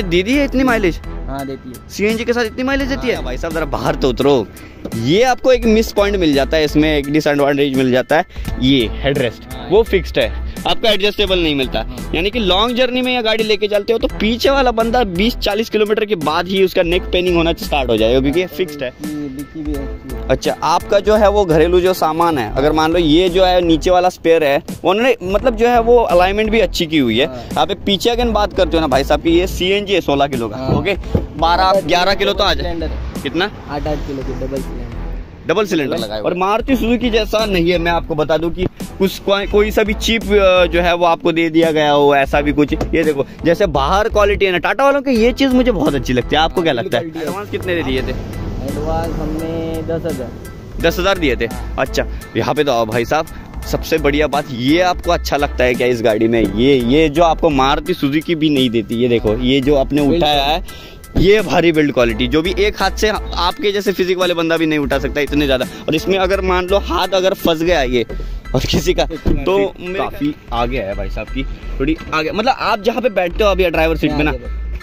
दीदी है इतनी माइलेज? हाँ देती है, सीएनजी के साथ इतनी माइलेज देती है? भाई साहब जरा बाहर तो उतरो। ये आपको एक मिस पॉइंट मिल जाता है, इसमें एक डिसएडवांटेज मिल जाता है, ये हेडरेस्ट वो फिक्स्ड है, आपको एडजस्टेबल नहीं मिलता। यानी कि लॉन्ग जर्नी में ये गाड़ी लेके चलते हो तो पीछे वाला बंदा 20-40 किलोमीटर के बाद ही उसका नेक पेनिंग होना स्टार्ट हो जाएगा, क्योंकि ये फिक्स्ड है। अच्छा, आपका जो है वो घरेलू जो सामान है, अगर मान लो ये जो है नीचे वाला स्पेयर है, उन्होंने मतलब जो है वो अलाइनमेंट भी अच्छी की हुई है। यहाँ पे पीछे अगर बात करते हो ना भाई साहब की, ये सीएनजी है 16 किलो का, ओके 12-11 किलो तो आ जाए। कितना? 8 किलो की डबल सिलेंडर लगाया। और मारुति सुजुकी जैसा नहीं है, मैं आपको बता दूं कि कुछ कोई सा भी चीप जो है वो आपको दे दिया गया हो, ऐसा भी कुछ। ये देखो जैसे बाहर क्वालिटी है ना टाटा वालों की, ये चीज मुझे बहुत अच्छी लगती है। आपको क्या लगता है? एडवांस कितने दे दिए थे? एडवांस हमने 10,000 दिए थे। अच्छा, यहाँ पे तो आओ भाई साहब, सबसे बढ़िया बात ये आपको अच्छा लगता है क्या इस गाड़ी में? ये जो आपको मारुति सुजुकी भी नहीं देती, ये देखो ये जो आपने उठाया है, ये भारी बिल्ड क्वालिटी, जो भी एक हाथ से आपके जैसे फिजिक वाले बंदा भी नहीं उठा सकता इतने ज्यादा। और इसमें अगर मान लो हाथ अगर फंस गया ये और किसी का, तो काफी आगे है भाई साहब की, थोड़ी आगे, मतलब आप जहाँ पे बैठते हो अभी ड्राइवर सीट में ना,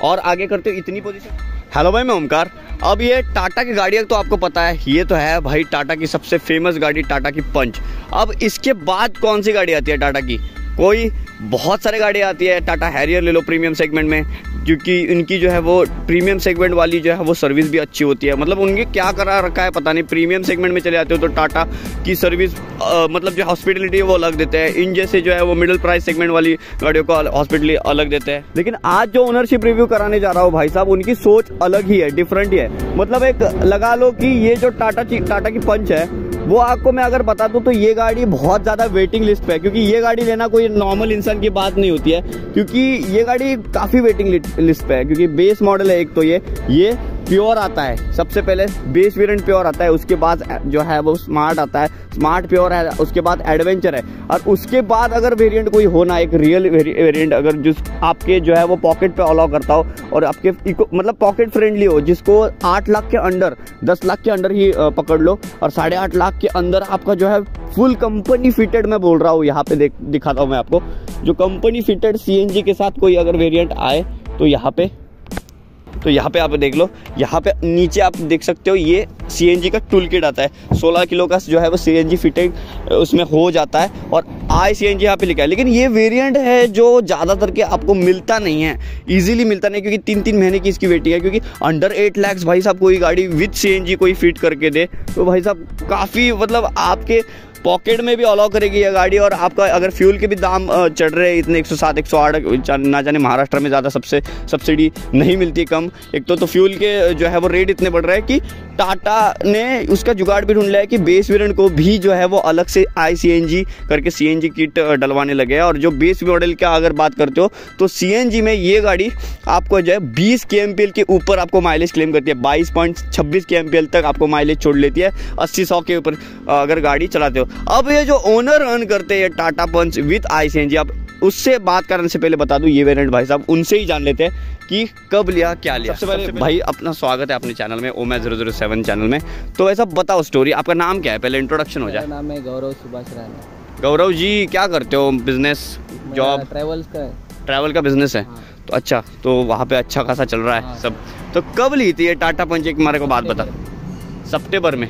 और आगे करते हो इतनी पोजीशन। हेलो भाई, मैं ओमकार। अब ये टाटा की गाड़ी तो आपको पता है, ये तो है भाई टाटा की सबसे फेमस गाड़ी, टाटा की पंच। अब इसके बाद कौन सी गाड़ी आती है टाटा की? कोई बहुत सारे गाड़ी आती है। टाटा हैरियर ले लो प्रीमियम सेगमेंट में, क्योंकि इनकी जो है वो प्रीमियम सेगमेंट वाली जो है वो सर्विस भी अच्छी होती है। मतलब उनके क्या करा रखा है पता नहीं, प्रीमियम सेगमेंट में चले जाते हो तो टाटा की सर्विस मतलब जो हॉस्पिटलिटी है वो अलग देते हैं। इन जैसे जो है वो मिडिल प्राइस सेगमेंट वाली गाड़ियों को हॉस्पिटलिटी अलग देते हैं। लेकिन आज जो ओनरशिप रिव्यू कराने जा रहा हूँ भाई साहब, उनकी सोच अलग ही है, डिफरेंट ही है। मतलब एक लगा लो कि ये जो टाटा की पंच है, वो आपको मैं अगर बता दूं तो ये गाड़ी बहुत ज़्यादा वेटिंग लिस्ट पे है, क्योंकि ये गाड़ी लेना कोई नॉर्मल इंसान की बात नहीं होती है, क्योंकि ये गाड़ी काफ़ी वेटिंग लिस्ट पे है। क्योंकि बेस मॉडल है एक, तो ये प्योर आता है, सबसे पहले बेस वेरिएंट प्योर आता है, उसके बाद जो है वो स्मार्ट आता है, स्मार्ट प्योर है, उसके बाद एडवेंचर है, और उसके बाद अगर वेरिएंट कोई होना एक रियल वेरिएंट अगर जिस आपके जो है वो पॉकेट पे अलाउ करता हो और आपके मतलब पॉकेट फ्रेंडली हो, जिसको 8 लाख के अंडर 10 लाख के अंडर ही पकड़ लो, और 8.5 लाख के अंदर आपका जो है फुल कंपनी फिटेड, मैं बोल रहा हूँ यहाँ पे दिखाता हूँ मैं आपको, जो कंपनी फिटेड सीएनजी के साथ कोई अगर वेरिएंट आए तो यहाँ पे आप देख लो, यहाँ पे नीचे आप देख सकते हो ये सीएनजी का टूल किट आता है। 16 किलो का जो है वो सीएनजी फिटिंग उसमें हो जाता है, और आई सीएनजी यहाँ पे लिखा है। लेकिन ये वेरिएंट है जो ज़्यादातर के आपको मिलता नहीं है, इजीली मिलता नहीं, क्योंकि 3-3 महीने की इसकी वेटिंग है। क्योंकि अंडर 8 लाख भाई साहब कोई गाड़ी विद सीएनजी कोई फिट करके दे तो भाई साहब काफ़ी मतलब आपके पॉकेट में भी अलाउ करेगी ये गाड़ी। और आपका अगर फ्यूल के भी दाम चढ़ रहे हैं इतने 107 108, ना जाने महाराष्ट्र में ज़्यादा सबसे सब्सिडी नहीं मिलती कम, एक तो फ्यूल के जो है वो रेट इतने बढ़ रहे हैं कि टाटा ने उसका जुगाड़ भी ढूंढ लिया है कि बेस वेरिएंट को भी जो है वो अलग से आई सीएनजी करके सीएनजी किट डलवाने लगे हैं। और जो बेस मॉडल का अगर बात करते हो तो सीएनजी में ये गाड़ी आपको जो है 20 kmpl के ऊपर आपको माइलेज क्लेम करती है, 22.26 kmpl तक आपको माइलेज छोड़ लेती है 80-100 के ऊपर अगर गाड़ी चलाते हो। अब ये जो ओनर अर्न करते हैं टाटा पंच विद आई सीएनजी, अब उससे बात करने से पहले बता दूं ये वेरिएंट भाई साहब उनसे ही जान लेते हैं कि कब लिया क्या लिया। सबसे पहले भाई अपना स्वागत है अपने चैनल में, ओमै 007 चैनल में। तो ऐसा बताओ स्टोरी, आपका नाम क्या है, पहले इंट्रोडक्शन हो जाए। नाम है गौरव सुभाष राणा। गौरव जी क्या करते हो, बिजनेस जॉब? ट्रैवल का बिजनेस है। तो अच्छा, तो वहाँ पे अच्छा खासा चल रहा है सब। तो कब ली थी ये टाटा पंच, एक हमारे को बात बता। सितंबर में?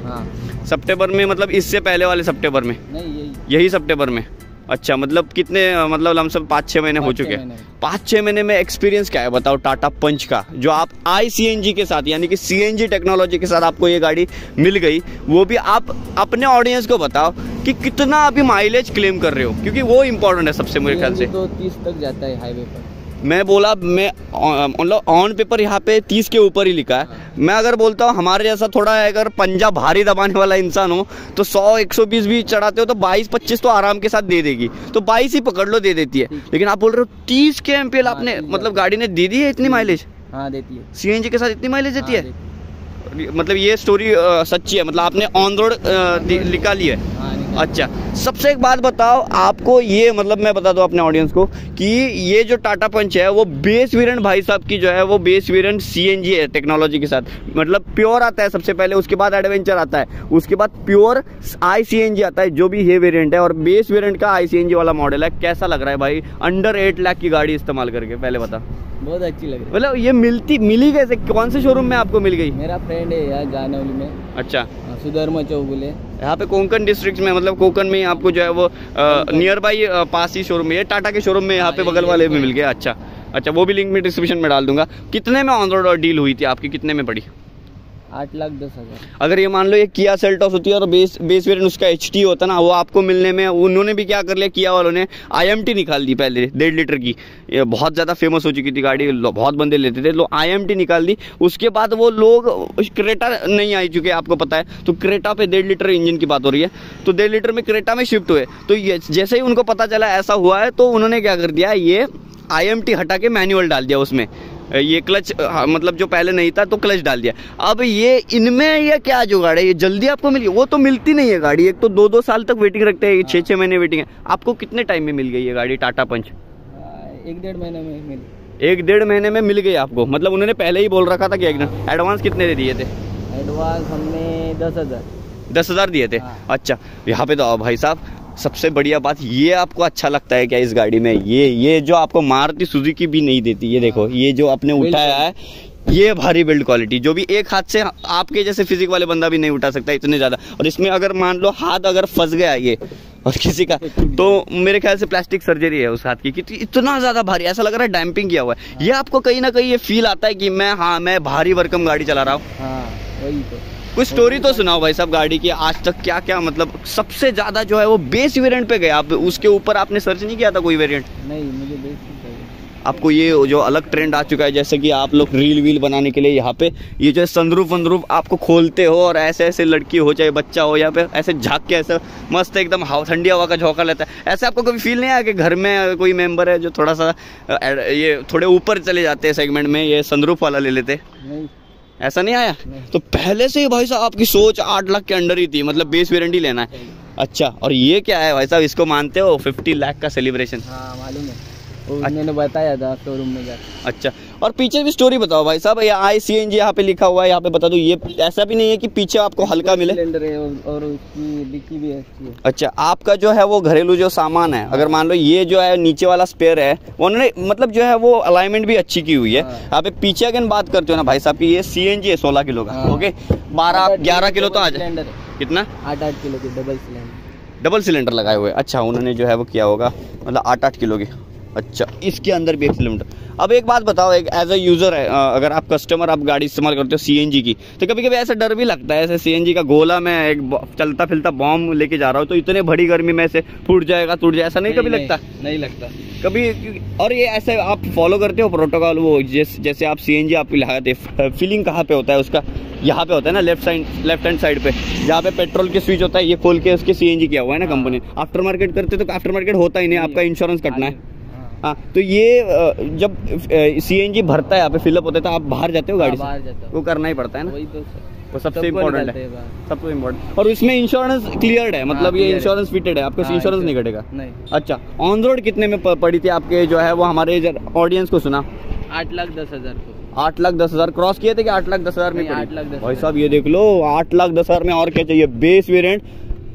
सितंबर में मतलब इससे पहले वाले सितंबर में? नहीं, यही सितंबर में। अच्छा, मतलब कितने मतलब हम सब 5-6 महीने हो चुके हैं। 5-6 महीने में एक्सपीरियंस क्या है बताओ टाटा पंच का, जो आप आई सीएनजी के साथ यानी कि सीएनजी टेक्नोलॉजी के साथ आपको ये गाड़ी मिल गई, वो भी आप अपने ऑडियंस को बताओ कि कितना अभी माइलेज क्लेम कर रहे हो, क्योंकि वो इम्पोर्टेंट है सबसे मेरे ख्याल से। तो 30 तक जाता है हाईवे पर। मैं बोला मैं मतलब ऑन पेपर यहाँ पे 30 के ऊपर ही लिखा है। मैं अगर बोलता हूँ हमारे जैसा थोड़ा अगर पंजा भारी दबाने वाला इंसान हो तो 100-120 भी चढ़ाते हो तो 22-25 तो आराम के साथ दे देगी, तो 22 ही पकड़ लो, दे देती है। लेकिन आप बोल रहे हो 30 kmpl आपने मतलब गाड़ी ने दे दी है इतनी माइलेज? हाँ देती है, सीएनजी के साथ इतनी माइलेज देती है। मतलब ये स्टोरी सच्ची है, मतलब आपने ऑन रोड निकाली है? अच्छा, सबसे एक बात बताओ आपको ये, मतलब मैं बता दूं अपने ऑडियंस को कि ये जो टाटा पंच है वो बेस वेरिएंट भाई साहब की जो है वो बेस वेरिएंट सीएनजी है टेक्नोलॉजी के साथ, मतलब प्योर आता है सबसे पहले, उसके बाद एडवेंचर आता है, उसके बाद प्योर आई सीएनजी आता है, जो भी ये वेरिएंट है। और बेस वेरिएंट का आई सीएनजी वाला मॉडल है। कैसा लग रहा है भाई अंडर 8 लाख की गाड़ी इस्तेमाल करके, पहले बता। बहुत अच्छी लग रही है। मतलब ये मिली कैसे, कौन से शोरूम में आपको मिल गई? मेरा फ्रेंड है यार जानौली में। अच्छा, सुधर्मा चौक बोले यहाँ पे कोंकण डिस्ट्रिक्ट में, मतलब कोंकण में आपको जो है वो near by pass he showroom में है, टाटा के शोरूम में यहाँ पे बगल वाले में मिल गया। अच्छा अच्छा, वो भी लिंक में डिस्क्रिप्शन में डाल दूंगा। कितने में ऑन रोड डील हुई थी आपकी, कितने में पड़ी? 8,10,000। अगर ये मान लो ये किया सेल्टॉस होती है और बेस वेरिएंट उसका HT होता ना, वो आपको मिलने में, उन्होंने भी क्या कर लिया, किया वालों ने IMT निकाल दी पहले 1.5 लीटर की। ये बहुत ज़्यादा फेमस हो चुकी थी गाड़ी, बहुत बंदे लेते थे, लो IMT निकाल दी। उसके बाद वो लोग, क्रेटा नहीं आई चुके आपको पता है, तो क्रेटा पे 1.5 लीटर इंजन की बात हो रही है, तो 1.5 लीटर में क्रेटा में शिफ्ट हुए। तो ये जैसे ही उनको पता चला ऐसा हुआ है, तो उन्होंने क्या कर दिया, ये IMT हटा के मैनुअल डाल दिया उसमें, ये क्लच, मतलब जो पहले नहीं था तो क्लच डाल दिया। अब ये इनमें ये क्या जुगाड़ है, ये जल्दी आपको मिली? वो तो मिलती नहीं है गाड़ी, एक तो 2-2 साल तक वेटिंग रखते हैं, 6-6 महीने वेटिंग है। आपको कितने टाइम में मिल गई ये गाड़ी टाटा पंच? 1-1.5 महीने में मिली। 1-1.5 महीने में मिल गई आपको? मतलब उन्होंने पहले ही बोल रखा था कि एकदम। एडवांस कितने दे दिए थे? एडवांस हमने 10,000 दिए थे। अच्छा, यहाँ पे तो आओ भाई साहब, सबसे बढ़िया बात ये आपको अच्छा लगता है क्या इस गाड़ी में? ये जो आपको मारुति सुजुकी भी नहीं देती, ये देखो, ये जो आपने उठाया है, ये भारी बिल्ड क्वालिटी, जो भी एक हाथ से आपके जैसे फिजिक वाले बंदा भी नहीं उठा सकता इतने ज्यादा। और इसमें अगर मान लो हाथ अगर फंस गया ये और किसी का, तो मेरे ख्याल से प्लास्टिक सर्जरी है उस हाथ की, कि इतना ज्यादा भारी, ऐसा लग रहा है डैम्पिंग किया हुआ है। ये आपको कहीं ना कहीं ये फील आता है कि मैं भारी भरकम गाड़ी चला रहा हूँ। हाँ वही तो। कुछ स्टोरी तो सुनाओ भाई साहब गाड़ी की, आज तक क्या क्या, मतलब सबसे ज्यादा जो है वो बेस वेरिएंट पे गए आप, उसके ऊपर आपने सर्च नहीं किया था कोई वेरिएंट? नहीं, मुझे बेस नहीं चाहिए। आपको ये जो अलग ट्रेंड आ चुका है, जैसे कि आप लोग रील वील बनाने के लिए यहाँ पे ये जो सनरूफ वनरूफ आपको खोलते हो और ऐसे ऐसे लड़की हो चाहे बच्चा हो, यहाँ पे ऐसे झाँक के ऐसे मस्त एकदम ठंडी हवा का झोंका लेता है, ऐसे आपको कभी फील नहीं आया कि घर में कोई मेंबर है जो थोड़ा सा ये थोड़े ऊपर चले जाते हैं सेगमेंट में, ये सनरूफ वाला ले लेते? नहीं, ऐसा नहीं आया? तो पहले से ही भाई साहब आपकी सोच 8 लाख के अंडर ही थी, मतलब बेस वेरिएंट ही लेना है। अच्छा, और ये क्या है भाई साहब, इसको मानते हो 50 लाख का सेलिब्रेशन? हाँ मालूम है, उन्होंने बताया था शोरूम में जाकर। अच्छा, और पीछे भी स्टोरी बताओ भाई साहब, ये ICNG यहाँ पे लिखा हुआ है, यहाँ पे बता दो, ये ऐसा भी नहीं है कि पीछे आपको हल्का मिले? सिलेंडर है और उसकी डिक्की भी अच्छी है। अच्छा, आपका जो है वो घरेलू जो सामान है, अगर मान लो ये जो है नीचे वाला स्पेयर है, उन्होंने मतलब जो है वो अलाइनमेंट भी अच्छी की हुई है। यहाँ पे पीछे अगर बात करते हो ना भाई साहब की, ये CNG है 16 किलो का, ओके, 12-11 किलो तो आ जाए। कितना? 8-8 किलो की डबल सिलेंडर लगाए हुए। अच्छा, उन्होंने जो है वो किया होगा, मतलब 8-8 किलो की। अच्छा, इसके अंदर भी एक सिलेंडर। अब एक बात बताओ, एक एज अ यूज़र है, अगर आप कस्टमर, आप गाड़ी इस्तेमाल करते हो CNG की, तो कभी कभी ऐसा डर भी लगता है, ऐसे CNG का गोला मैं एक चलता फिरता बॉम्ब लेके जा रहा हूँ, तो इतने बड़ी गर्मी में से फूट जाएगा, टूट जाए, ऐसा नहीं कभी लगता? नहीं लगता कभी। और ये ऐसे आप फॉलो करते हो प्रोटोकॉल, वो जैसे आप CNG आप लगाते, फीलिंग कहाँ पे होता है उसका? यहाँ पे होता है ना, लेफ्ट हैंड साइड पे, जहाँ पे पेट्रोल के स्विच होता है, ये खोल के उसके CNG किया हुआ है ना कंपनी। आफ्टर मार्केट करते तो आफ्टर मार्केट होता ही नहीं, आपका इंश्योरेंस कटना है। हाँ, तो ये जब CNG भरता है यहाँ पे फिलअप होता है, तो आप बाहर जाते हो गाड़ी से? वो करना ही पड़ता है ना, वही तो वो सबसे इम्पोर्टेंट है, सबसे इम्पोर्टेंट। और इसमें इंश्योरेंस क्लियर्ड है, मतलब ये इंश्योरेंस फिटेड है, आपको इंश्योरेंस नहीं कटेगा? नहीं। अच्छा, ऑन रोड कितने में पड़ी थी आपके, जो है वो हमारे ऑडियंस को सुना? 8,10,000 को। 8,10,000 क्रॉस किए थे कि 8,10,000 में? 8,10,000 भाई साहब ये देख लो, 8,10,000 में और क्या चाहिए? बेस वेरिएंट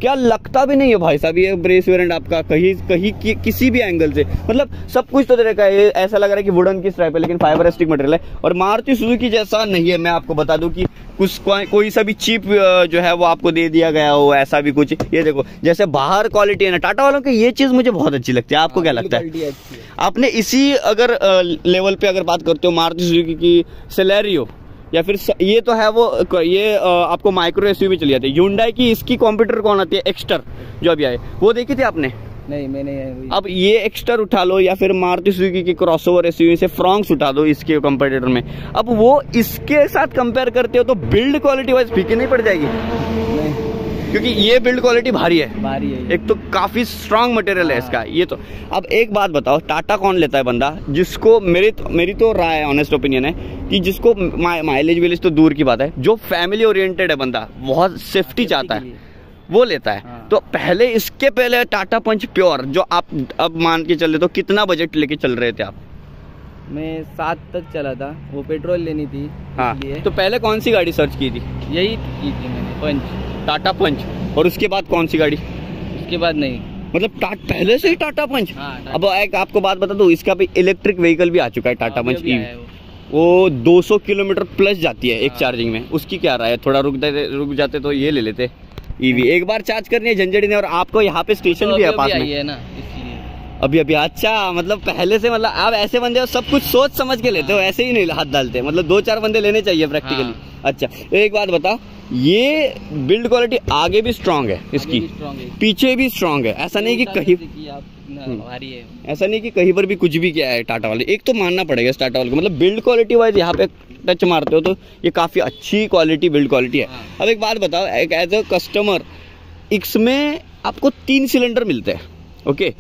क्या लगता भी नहीं है भाई साहब, ये बेस वेरिएंट आपका कहीं किसी भी एंगल से, मतलब सब कुछ तो देखा है, ऐसा लग रहा है कि वुडन की स्ट्राइप है, लेकिन फाइबर स्टिक मटेरियल है। और मारुति सुजुकी जैसा नहीं है, मैं आपको बता दूं कि कुछ कोई सा भी चीप जो है वो आपको दे दिया गया हो, ऐसा भी कुछ। ये देखो, जैसे बाहर क्वालिटी है ना टाटा वालों की, ये चीज मुझे बहुत अच्छी लगती है। आपको क्या लगता है? आपने इसी अगर लेवल पे अगर बात करते हो मारुति सुजुकी की सेलेरियो, या फिर ये तो है वो, ये आपको माइक्रो SUV चली जाती है। Hyundai की इसकी कॉम्पिटिटर कौन आती है? एक्स्टर, जो अभी आए, वो देखी थी आपने? नहीं, मैंने। अब ये एक्स्टर उठा लो, या फिर मारुति सुजुकी की क्रॉसओवर SUV से फ्रॉन्क्स उठा दो इसके कॉम्पिटिटर में, अब वो इसके साथ कंपेयर करते हो तो बिल्ड क्वालिटी वाइज फीकी नहीं पड़ जाएगी? नहीं, क्योंकि ये बिल्ड क्वालिटी भारी है, एक तो काफी स्ट्रांग मटेरियल है इसका। ये तो अब एक बात बताओ, टाटा कौन लेता है बंदा जिसको, मेरी तो राय है, ऑनेस्ट ओपिनियन है कि जिसको माइलेज विलेज तो दूर की बात है, जो फैमिली ओरिएंटेड है बंदा, बहुत सेफ्टी चाहता है, वो लेता है। तो इसके पहले टाटा पंच प्योर, जो आप अब मान के चल रहे, तो कितना बजट लेके चल रहे थे आप? मैं 7 तक चला था, वो पेट्रोल लेनी थी। हाँ, तो पहले कौन सी गाड़ी सर्च की थी? यही की थी मैंने, पंच, टाटा पंच। और उसके बाद कौन सी गाड़ी? उसके बाद नहीं, मतलब पहले से ही टाटा पंच। हाँ, अब एक आपको बात बता दूं, इसका भी इलेक्ट्रिक व्हीकल भी आ चुका है टाटा पंच अभी ई। आया है वो 200 किलोमीटर प्लस जाती है एक हाँ। चार्जिंग में। उसकी क्या राय है? थोड़ा रुक जाते तो ये ले लेते ईवी। एक बार चार्ज करनी है, झंझट नहीं। और आपको यहाँ पे स्टेशन भी है पास में है ना, इसलिए अभी। अच्छा, मतलब पहले से, मतलब आप ऐसे बंदे हो सब कुछ सोच समझ के लेते हो, ऐसे ही नहीं हाथ डालते। मतलब 2-4 बंदे लेने चाहिए प्रैक्टिकली। हाँ। अच्छा, एक बात बताओ, ये बिल्ड क्वालिटी आगे भी स्ट्रांग है इसकी, पीछे भी स्ट्रांग है। ऐसा नहीं कि कहीं भारी है, ऐसा नहीं कि कहीं पर भी कुछ भी किया है टाटा वाले। एक तो मानना पड़ेगा इस टाटा वाले को, मतलब बिल्ड क्वालिटी वाइज यहाँ पे टच मारते हो तो ये काफी अच्छी क्वालिटी बिल्ड क्वालिटी है। हाँ। अब एक बात बताओ, एक एज अ कस्टमर, इसमें आपको 3 सिलेंडर मिलते हैं। ओके,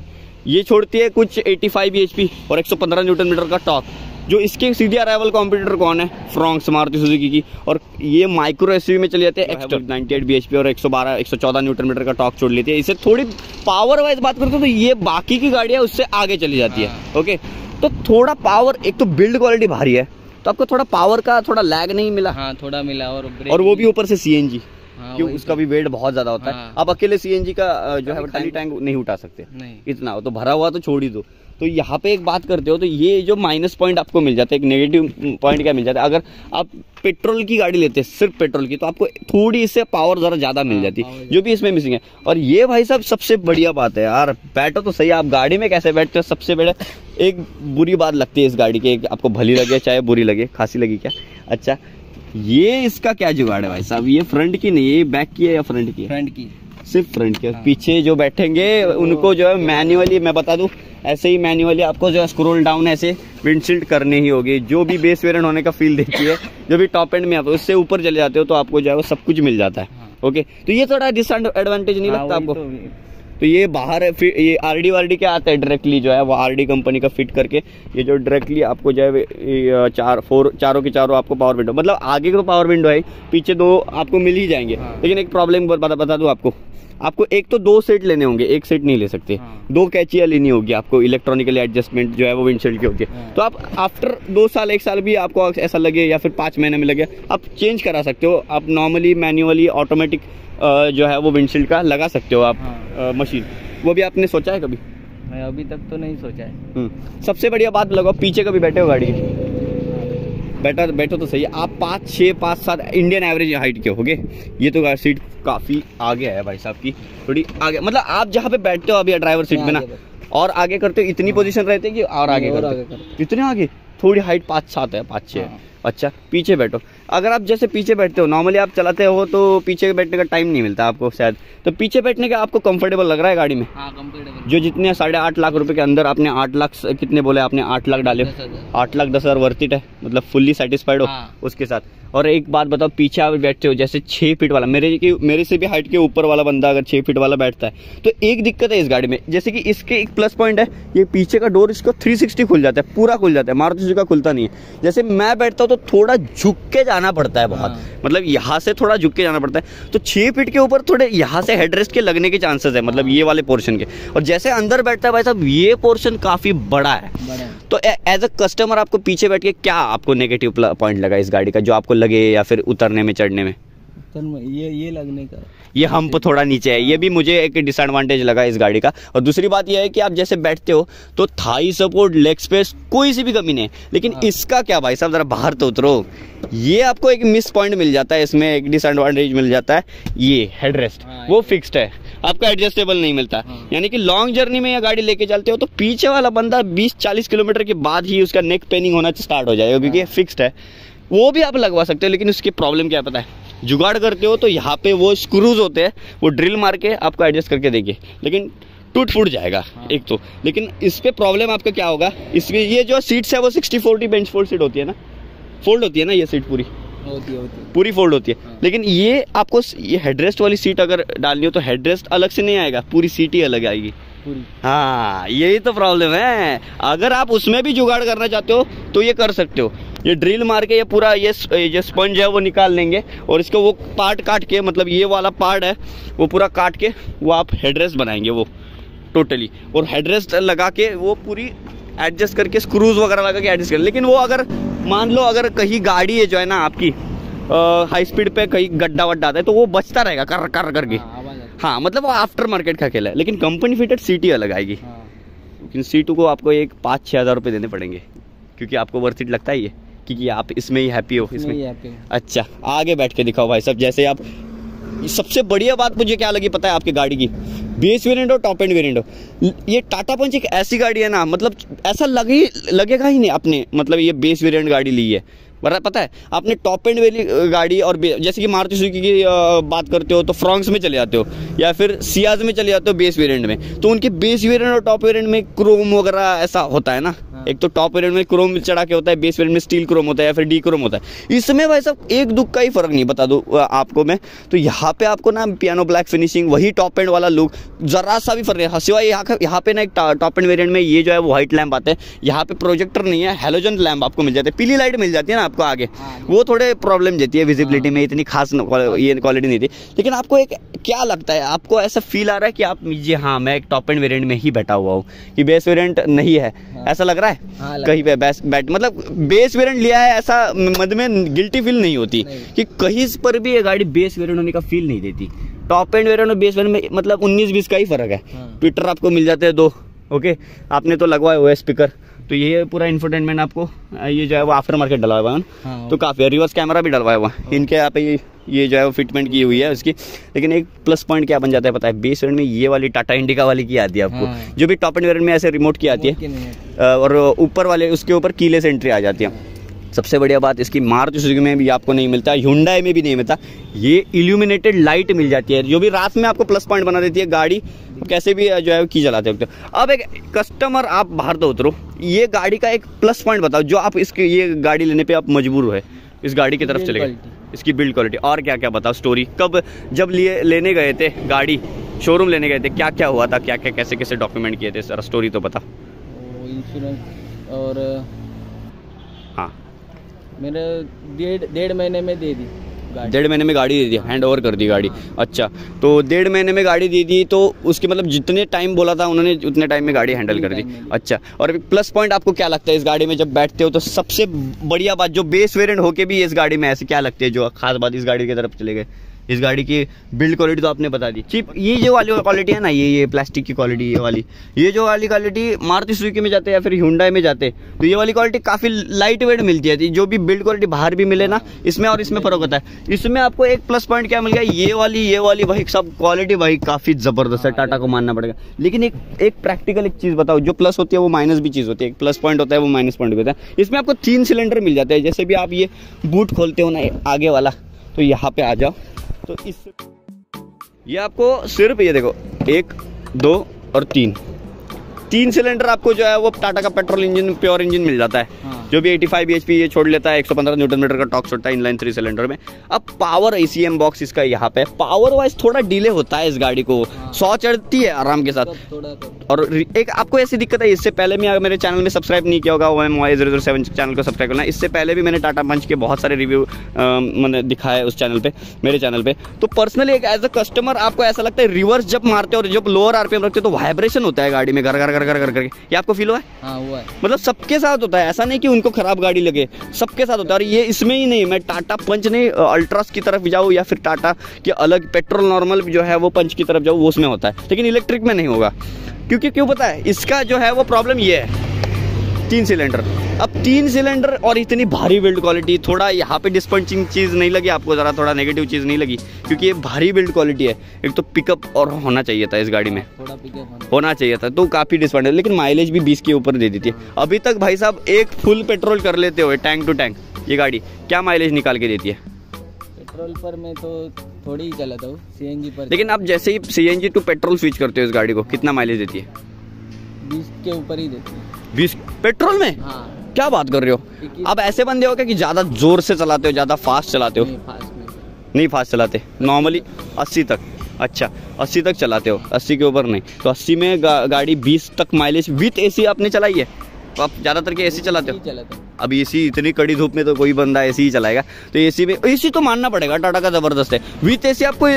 ये छोड़ती है कुछ 85 bhp और 115 न्यूटन मीटर का टॉर्क। जो इसके सीधे अराइवल कॉम्पिटिटर कौन है? फ्रॉन्क्स, मारुति सुजुकी की। और ये माइक्रो एसयूवी में चली जाती है, 98 bhp और 114 न्यूटन मीटर का टॉर्क छोड़ लेती है। इसे थोड़ी पावर वाइज बात करते हो तो ये बाकी की गाड़ियां उससे आगे चली जाती है। ओके, तो थोड़ा पावर, एक तो बिल्ड क्वालिटी भारी है तो आपको थोड़ा पावर का थोड़ा लैग नहीं मिला। हाँ, थोड़ा मिला। और वो भी ऊपर से सीएनजी, हाँ, क्यों? उसका भी वेट बहुत ज्यादा होता है। आप अकेले सीएनजी का जो है खाली टैंक नहीं उठा सकते, इतना हो तो भरा हुआ तो छोड़ ही दो। तो यहाँ पे एक बात करते हो तो ये जो माइनस पॉइंट आपको मिल जाता है, एक नेगेटिव पॉइंट क्या मिल जाता है, अगर आप पेट्रोल की गाड़ी लेते हैं, सिर्फ पेट्रोल की, तो आपको थोड़ी इससे पावर जरा ज्यादा मिल जाती है, जो भी इसमें मिसिंग है। और ये भाई साहब सबसे बढ़िया बात है यार, बैठो तो सही, आप गाड़ी में कैसे बैठते हो सबसे बड़ा। एक बुरी बात लगती है इस गाड़ी की, आपको भली लगे चाहे बुरी लगे, खांसी लगी क्या? अच्छा, ये इसका क्या जुगाड़ है भाई साहब? ये फ्रंट की नहीं है, बैक की है या फ्रंट की? फ्रंट की, सिर्फ फ्रंट की। पीछे जो बैठेंगे उनको जो है मैन्युअली, मैं बता दूं, ऐसे ही मैन्युअली आपको जो है स्क्रॉल डाउन ऐसे विंडशील्ड करनी ही होगी, जो भी बेस वेरिएंट होने का फील देती है। जो भी टॉप एंड में आप उससे ऊपर चले जाते हो तो आपको जो है वो सब कुछ मिल जाता है। ओके, तो ये थोड़ा डिसएडवांटेज नहीं लगता आपको? तो ये बाहर है, फिर ये आरडी वारडी क्या आता है डायरेक्टली जो है वो आरडी कंपनी का फिट करके, ये जो डायरेक्टली आपको जो है चारों के चारों आपको पावर विंडो, मतलब आगे तो पावर विंडो है, पीछे 2 आपको मिल ही जाएंगे। लेकिन एक प्रॉब्लम बता दूं आपको एक तो 2 सेट लेने होंगे, एक सेट नहीं ले सकते। 2 कैचियाँ लेनी होगी आपको, इलेक्ट्रॉनिकली एडजस्टमेंट जो है वो विंडशील्ड की होती है। तो आप आफ्टर 2 साल 1 साल भी आपको ऐसा लगे या फिर 5 महीने में लगे, आप चेंज करा सकते हो। आप नॉर्मली मैन्युअली ऑटोमेटिक जो है वो विंडशील्ड का लगा सकते हो आप मशीन। वो भी आपने सोचा है कभी? मैं अभी तक तो नहीं सोचा है। सबसे बढ़िया बात लगाओ, पीछे कभी बैठे हो गाड़ी की? बैठो तो सही है। आप 5, 6, 5, 7 इंडियन एवरेज हाइट के होगे। ये तो सीट काफी आगे है भाई साहब की, थोड़ी आगे, मतलब आप जहाँ पे बैठते हो अभी ड्राइवर सीट में ना, और आगे करते हो, इतनी पोजीशन रहती है कि और आगे करते, इतने आगे, थोड़ी हाइट 5-7 है, 5-6 है। अच्छा, पीछे बैठो। अगर आप जैसे पीछे बैठते हो, नॉर्मली आप चलाते हो तो पीछे बैठने का टाइम नहीं मिलता आपको शायद, तो पीछे बैठने का आपको कंफर्टेबल लग रहा है गाड़ी में? हाँ, कंफर्टेबल। जो जितने 8.5 लाख रुपए के अंदर आपने 8 लाख कितने बोले आपने? 8 लाख डाले, 8 लाख 10 हज़ार वर्थ इट है, मतलब फुल्ली सेटिस्फाइड हो उसके साथ। और एक बात बताओ, पीछे आप बैठते हो जैसे 6 फीट वाला, मेरे से भी हाइट के ऊपर वाला बंदा अगर 6 फीट वाला बैठता है तो एक दिक्कत है इस गाड़ी में, जैसे कि इसके एक प्लस पॉइंट है, ये पीछे का डोर इसको 360 खुल जाता है, पूरा खुल जाता है। मारुति सुजुकी का खुलता नहीं है। जैसे मैं बैठता हूँ तो थोड़ा झुक के जाना पड़ता है बहुत, मतलब यहाँ से थोड़ा झुक के जाना पड़ता है। तो 6 फीट के ऊपर थोड़े यहाँ से हेडरेस्ट के लगने के चांसेस है, मतलब ये वाले पोर्शन के। और जैसे अंदर बैठता है भाई साहब, ये पोर्शन काफी बड़ा है। तो एज अ कस्टमर आपको पीछे बैठ के क्या आपको नेगेटिव पॉइंट लगा इस गाड़ी का, जो आपको लगे या फिर उतरने में चढ़ने में? ये लगने का, ये हम्प थोड़ा नीचे है, ये भी मुझे एक डिसएडवांटेज लगा इस गाड़ी का। और दूसरी बात ये है कि आप जैसे बैठते हो तो थाई सपोर्ट, लेग स्पेस, कोई सी भी कमी नहीं है। लेकिन इसका क्या भाई साहब, जरा बाहर तो उतरो, ये आपको एक मिस पॉइंट मिल जाता है, इसमें एक डिसएडवांटेज मिल जाता है। ये हेडरेस्ट वो फिक्स्ड है, आपका एडजस्टेबल नहीं मिलता। यानी कि लॉन्ग जर्नी में ये गाड़ी लेके चलते हो तो पीछे वाला बंदा 20-40 किलोमीटर के बाद ही उसका नेक पेनिंग होना स्टार्ट हो जाएगा, क्योंकि ये फिक्स्ड है। वो भी आप लगवा सकते हो, लेकिन उसकी प्रॉब्लम क्या पता है, जुगाड़ करते हो तो यहाँ पे वो स्क्रूज होते हैं, वो ड्रिल मार के आपको एडजस्ट करके देंगे, लेकिन टूट फूट जाएगा एक तो। लेकिन इस पे प्रॉब्लम आपका क्या होगा, इसमें ये जो सीट्स है वो 60-40 बेंच फोल्ड सीट होती है ना, फोल्ड होती है ना, ये सीट पूरी पूरी फोल्ड होती है। लेकिन ये आपको ये हेडरेस्ट वाली सीट अगर डालनी हो तो हेडरेस्ट अलग से नहीं आएगा, पूरी सीट ही अलग आएगी। हाँ, यही तो प्रॉब्लम है। अगर आप उसमें भी जुगाड़ करना चाहते हो तो ये कर सकते हो, ये ड्रिल मार के ये पूरा ये जो स्पंज है वो निकाल लेंगे, और इसको वो पार्ट काट के, मतलब ये वाला पार्ट है वो पूरा काट के वो आप हेडरेस्ट बनाएंगे वो टोटली, और हेडरेस्ट लगा के वो पूरी एडजस्ट करके स्क्रूज वगैरह लगा के एडजस्ट कर। लेकिन वो अगर मान लो अगर कहीं गाड़ी है जो है ना आपकी हाई स्पीड पे कहीं गड्ढा वड्ढा आता है तो वो बचता रहेगा कर करके, हाँ मतलब वो आफ्टर मार्केट का खेल है, लेकिन कंपनी फिटेड सीटी अलग आएगी। हाँ। लेकिन C2 को आपको एक 5-6 हज़ार रुपये देने पड़ेंगे, क्योंकि आपको वर्थ इट लगता है ये, क्योंकि आप इसमें ही हैप्पी हो इसमें। अच्छा आगे बैठ के दिखाओ भाई साहब। जैसे आप, सबसे बढ़िया बात मुझे क्या लगी पता है आपकी गाड़ी की, बेस वेरिएंट हो टॉप एंड वेरिएंट हो, ये टाटा पंच एक ऐसी गाड़ी है ना, मतलब ऐसा लगेगा ही नहीं आपने मतलब ये बेस वेरिएंट गाड़ी ली है। पता है आपने टॉप एंड वाली गाड़ी और जैसे कि मारुति सुजुकी की बात करते हो तो फ्रॉन्क्स में चले जाते हो या फिर सियाज में चले जाते हो बेस वेरिएंट में, तो उनके बेस वेरिएंट और टॉप वेरिएंट में क्रोम वगैरह ऐसा होता है ना। एक तो टॉप वेरिएंट में क्रोम चढ़ा के होता है, बेस वेरिएंट में स्टील क्रोम होता है या फिर डी क्रोम होता है। इसमें भाई साहब एक दुख का ही फर्क नहीं, बता दूं आपको मैं, तो यहाँ पे आपको ना पियानो ब्लैक फिनिशिंग, वही टॉप एंड वाला लुक, जरा सा भी फर्क है। सिवाय यहाँ पे ना एक टॉप एंड वेरिएंट में ये जो है वो व्हाइट लैंप आते हैं, यहाँ पे प्रोजेक्टर नहीं है, हेलोजन लैंप आपको मिल जाते हैं, पीली लाइट मिल जाती है ना आपको आगे, वो थोड़े प्रॉब्लम देती है विजिबिलिटी में, इतनी खास ये क्वालिटी नहीं थी। लेकिन आपको एक क्या लगता है, आपको ऐसा फील आ रहा है कि आप ये, हाँ मैं एक टॉप एंड वेरिएंट में ही बैठा हुआ हूँ, कि बेस वेरिएंट नहीं है, ऐसा लग रहा है कहीं पे बैठ मतलब बेस वेरिएंट लिया है ऐसा मद में गिल्टी फील नहीं होती कि कहीं पर भी ये गाड़ी बेस वेरिएंट होने का फील नहीं देती। टॉप एंड वेरिएंट और बेस वेरिएंट में मतलब 19-20 का ही फर्क है। ट्विटर आपको मिल जाते हैं 2, ओके, आपने तो लगवाया हुआ है स्पीकर, तो ये पूरा इंफोटेनमेंट आपको ये जो है वो आफ्टर मार्केट डलवाया हुआ है, तो काफ़ी है। रिवर्स कैमरा भी डलवाया हुआ है इनके यहाँ पे, ये जो है वो फिटमेंट की हुई है उसकी। लेकिन एक प्लस पॉइंट क्या बन जाता है पता है, बेस वेरिएंट में ये वाली टाटा इंडिका वाली की आती है आपको, जो भी टॉप एंड वेरिएंट में ऐसे रिमोट की आती है, और ऊपर वाले उसके ऊपर कीलेस एंट्री आ जाती है। सबसे बढ़िया बात इसकी मारुति सुजुकी में भी आपको नहीं मिलता, हुंडई में भी नहीं मिलता, ये इल्यूमिनेटेड लाइट मिल जाती है, जो भी रात में आपको प्लस पॉइंट बना देती है गाड़ी, कैसे भी जो है की चलाते हो। अब एक कस्टमर, आप बाहर तो उतरो, ये गाड़ी का एक प्लस पॉइंट बताओ जो आप इसके ये गाड़ी लेने पे आप मजबूर हुए इस गाड़ी की तरफ चले गए। इसकी बिल्ड क्वालिटी, और क्या क्या बताओ स्टोरी, कब जब लेने गए थे गाड़ी, शोरूम लेने गए थे, क्या क्या हुआ था, क्या क्या कैसे कैसे डॉक्यूमेंट किए थे, सारा स्टोरी तो बता। इंश्योरेंस और हाँ मेरे 1.5 महीने में दे दी गाड़ी, 1.5 महीने में गाड़ी दे दी, हैंड ओवर कर दी गाड़ी। अच्छा, तो 1.5 महीने में गाड़ी दे दी, तो उसके मतलब जितने टाइम बोला था उन्होंने उतने टाइम में गाड़ी हैंडल कर दी। अच्छा, और अभी प्लस पॉइंट आपको क्या लगता है इस गाड़ी में जब बैठते हो, तो सबसे बढ़िया बात जो बेस वेरिएंट होके भी इस गाड़ी में ऐसे क्या लगती है जो खास बात इस गाड़ी की तरफ चले गए? इस गाड़ी की बिल्ड क्वालिटी तो आपने बता दी, चीप, ये जो वाली क्वालिटी है ना, ये प्लास्टिक की क्वालिटी, ये जो वाली क्वालिटी मारुति सुजुकी में जाते या फिर हुंडई में जाते, तो ये वाली क्वालिटी काफ़ी लाइट वेट मिलती है। जो भी बिल्ड क्वालिटी बाहर भी मिले ना, इसमें और इसमें फ़र्क होता है। इसमें आपको एक प्लस पॉइंट क्या मिल गया, ये वाली भाई सब क्वालिटी भाई काफ़ी ज़बरदस्त है, टाटा को मानना पड़ेगा। लेकिन एक प्रैक्टिकल एक चीज़ बताओ, जो प्लस होती है वो माइनस भी चीज़ होती है, एक प्लस पॉइंट होता है वो माइनस पॉइंट भी होता है। इसमें आपको 3 सिलेंडर मिल जाते हैं। जैसे भी आप ये बूट खोलते हो ना आगे वाला, तो यहाँ पे आ जाओ, तो इस ये आपको सिर्फ ये देखो 1, 2 और 3 सिलेंडर आपको जो है वो टाटा का पेट्रोल इंजन, प्योर इंजन मिल जाता है। जो भी 85 bhp ये छोड़ लेता है, 115 न्यूटन मीटर का टॉर्क छोड़ता है इनलाइन 3 सिलेंडर में। अब पावर ACM बॉक्स इसका यहाँ पे, पावर वाइज थोड़ा डिले होता है इस गाड़ी को, 100 चढ़ती है आराम के साथ। और एक आपको ऐसी दिक्कत है, इससे पहले मैं मेरे चैनल में सब्सक्राइब नहीं किया होगा, OMY007 चैनल को सब्सक्राइब करना। इससे पहले भी मैंने टाटा पंच के बहुत सारे रिव्यू मैंने दिखाया उस चैनल पे, मेरे चैनल पे। तो पर्सनली एक एज अ कस्टमर आपको ऐसा लगता है रिवर्स जब मारते हो और जब लोअर RPM रखते हो तो वाइब्रेशन होता है गाड़ी में, घर घर घर घर घर करके। ये आपको फील हुआ है? हाँ हुआ है। मतलब सबके साथ होता है, ऐसा नहीं कि उनको खराब गाड़ी लगे, सबके साथ होता है। और ये इसमें ही नहीं, मैं टाटा पंच नहीं अल्ट्रास की तरफ जाऊँ या फिर टाटा के अलग पेट्रोल नॉर्मल जो है वो पंच की तरफ जाऊँ, वो उसमें होता है, लेकिन इलेक्ट्रिक में नहीं होगा। क्योंकि क्यों पता है, इसका जो है वो प्रॉब्लम ये है, 3 सिलेंडर। अब 3 सिलेंडर और इतनी भारी बिल्ड क्वालिटी, थोड़ा यहाँ पे डिस्पंचिंग चीज़ नहीं लगी आपको, ज़रा थोड़ा नेगेटिव चीज़ नहीं लगी? क्योंकि ये भारी बिल्ड क्वालिटी है। एक तो पिकअप और होना चाहिए था इस गाड़ी में, थोड़ा पिकअप होना चाहिए था, तो काफ़ी डिसएडवांटेज। लेकिन माइलेज भी 20 के ऊपर दे देती है। अभी तक भाई साहब एक फुल पेट्रोल कर लेते हो टैंक टू टैंक, ये गाड़ी क्या माइलेज निकाल के देती है? पेट्रोल पर मैं तो थोड़ी ही चलाता हूँ, CNG पर। लेकिन आप जैसे ही CNG टू पेट्रोल स्विच करते हो इस गाड़ी को, कितना माइलेज देती है? 20 के ऊपर ही देती है। 20 पेट्रोल में? हाँ। क्या बात कर रहे हो? आप ऐसे बंदे हो क्या कि ज़्यादा जोर से चलाते हो, ज़्यादा फास्ट चलाते हो? नहीं फास्ट चलाते, नॉर्मली 80 तक। अच्छा 80 तक चलाते हो, 80 के ऊपर नहीं। तो 80 में गाड़ी 20 तक माइलेज विथ AC आपने चलाई है? तो आप ज़्यादातर के AC चलाते हो? अब एसी इतनी कड़ी धूप में तो कोई बंदा एसी ही चलाएगा, तो एसी में एसी तो मानना पड़ेगा, टाटा का जबरदस्त है। विथ एसी आपको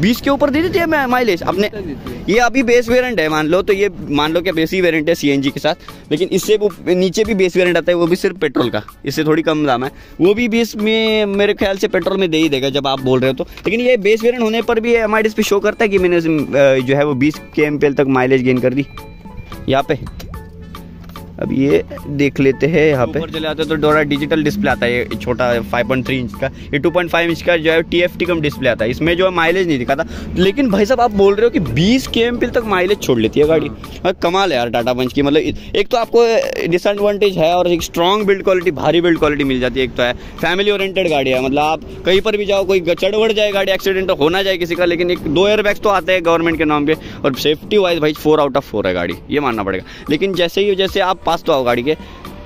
20 के ऊपर दे देती है माइलेज अपने। ये अभी बेस वेरिएंट है मान लो, तो ये मान लो कि बेसी वेरिएंट है सीएनजी के साथ, लेकिन इससे नीचे भी बेस वेरिएंट आता है, वो भी सिर्फ पेट्रोल का, इससे थोड़ी कम दाम है, वो भी 20 में मेरे ख्याल से पेट्रोल में दे ही देगा जब आप बोल रहे हो तो। लेकिन ये बेस वेरिएंट होने पर भी एमआईडीएस पे शो करता है कि मैंने जो है वो 20 kmpl तक माइलेज गेन कर दी यहाँ पे। अब ये देख लेते हैं, यहाँ पे ऊपर चले आते तो डोरा डिजिटल डिस्प्ले आता है, ये छोटा 5.3 इंच का, ये 2.5 इंच का जो है TFT कम डिस्प्ले आता है, इसमें जो है माइलेज नहीं दिखाता। लेकिन भाई साहब आप बोल रहे हो कि 20 kmpl तक माइलेज छोड़ लेती है गाड़ी, कमाल है यार टाटा पंच की। मतलब एक तो आपको डिसएडवांटेज है और एक स्ट्रॉन्ग बिल्ड क्वालिटी, भारी बिल्ड क्वालिटी मिल जाती है। एक तो है फैमिली ओरिएंटेड गाड़ी है, मतलब आप कहीं पर भी जाओ, कोई चढ़ बढ़ जाए गाड़ी, एक्सीडेंट होना जाए किसी का, लेकिन एक 2 एयरबैग्स तो आते हैं गवर्नमेंट के नाम पे, और सेफ्टी वाइज भाई 4 आउट ऑफ 4 है गाड़ी, ये मानना पड़ेगा। लेकिन जैसे आप पास तो आओ गाड़ी के,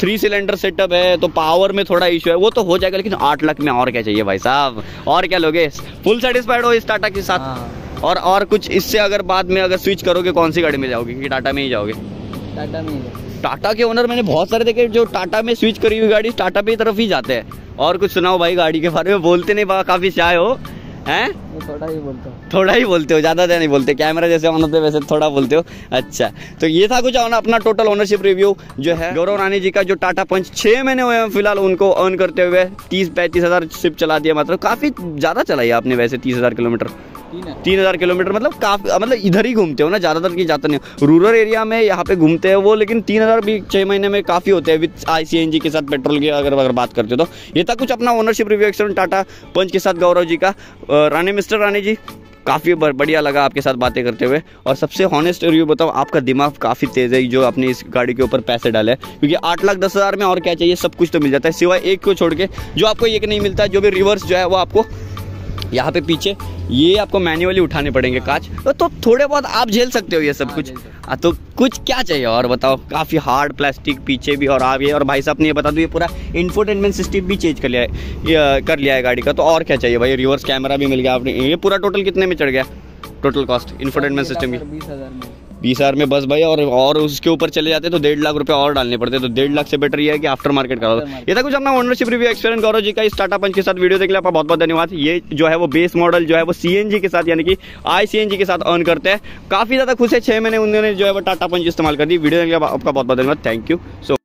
3 सिलेंडर सेटअप है तो पावर में थोड़ा इशू है, वो तो हो जाएगा, लेकिन 8 लाख में और क्या चाहिए भाई साहब, और क्या लोगे? फुल सेटिस्फाइड हो इस टाटा के साथ? और कुछ इससे अगर बाद में अगर स्विच करोगे कौन सी गाड़ी में जाओगे, कि टाटा में ही जाओगे? टाटा में। टाटा के ओनर मैंने बहुत सारे देखे जो टाटा में स्विच करी हुई गाड़ी टाटा पे तरफ ही जाते हैं। और कुछ सुनाओ भाई गाड़ी के बारे में, बोलते नहीं, काफी शाय हो हैं? थोड़ा ही बोलता हूँ। थोड़ा ही बोलते हो, ज़्यादा नहीं बोलते, कैमरा जैसे ऑन होते वैसे थोड़ा बोलते हो। अच्छा, तो ये था कुछ अपना टोटल ओनरशिप रिव्यू जो है गौरव रानी जी का, जो टाटा पंच 6 महीने हुए हैं फिलहाल उनको अर्न करते हुए, 30-35 हज़ार सिर्फ चला दिया, मतलब काफ़ी ज़्यादा चलाई आपने वैसे 30,000 किलोमीटर, 3,000 किलोमीटर, मतलब काफी, मतलब इधर ही घूमते हो ना, ज़्यादातर की जाता नहीं हो, रूरल एरिया में यहाँ पे घूमते हैं वो, लेकिन 3,000 भी 6 महीने में काफ़ी होते हैं विद ICNG के साथ, पेट्रोल की अगर बात करते हो तो। ये था कुछ अपना ओनरशिप रिव्यू एक्सपीरियंस टाटा पंच के साथ गौरव जी का। मिस्टर रानी जी काफ़ी बढ़िया लगा आपके साथ बातें करते हुए, और सबसे हॉनेस्ट रिव्यू बताओ, आपका दिमाग काफ़ी तेज़ है जो आपने इस गाड़ी के ऊपर पैसे डाले हैं, क्योंकि 8,10,000 में और क्या चाहिए, सब कुछ तो मिल जाता है, सिवाय एक को छोड़ के जो आपको एक नहीं मिलता, जो भी रिवर्स जो है वो आपको यहाँ पे पीछे ये आपको मैन्युअली उठाने पड़ेंगे कांच, तो थोड़े बहुत आप झेल सकते हो ये सब कुछ। तो कुछ क्या चाहिए और बताओ, काफ़ी हार्ड प्लास्टिक पीछे भी और आगे, और भाई साहब ने ये बता दो ये पूरा इंफोटेनमेंट सिस्टम भी चेंज कर लिया है गाड़ी का, तो और क्या चाहिए भाई, रिवर्स कैमरा भी मिल गया आपने। ये पूरा टोटल कितने में चढ़ गया टोटल कॉस्ट इंफोटेनमेंट सिस्टम की? 20,000 में बस भाई, और उसके ऊपर चले जाते तो 1.5 लाख रुपए और डालने पड़ते, तो 1.5 लाख से बेटर ये है कि आफ्टर मार्केट करा दो। ये था कुछ अपना ownership review experience Gaurav ji का इस टाटा पंच के साथ। वीडियो देखने आपका बहुत बहुत धन्यवाद। ये जो है वो बेस मॉडल जो है वो CNG के साथ यानी कि ICNG के साथ अर्न करते हैं, काफ़ी ज़्यादा खुश है, 6 महीने उन्होंने जो है वो टाटा पंच इस्तेमाल कर दी। वीडियो देखने आपका बहुत बहुत धन्यवाद, थैंक यू सो।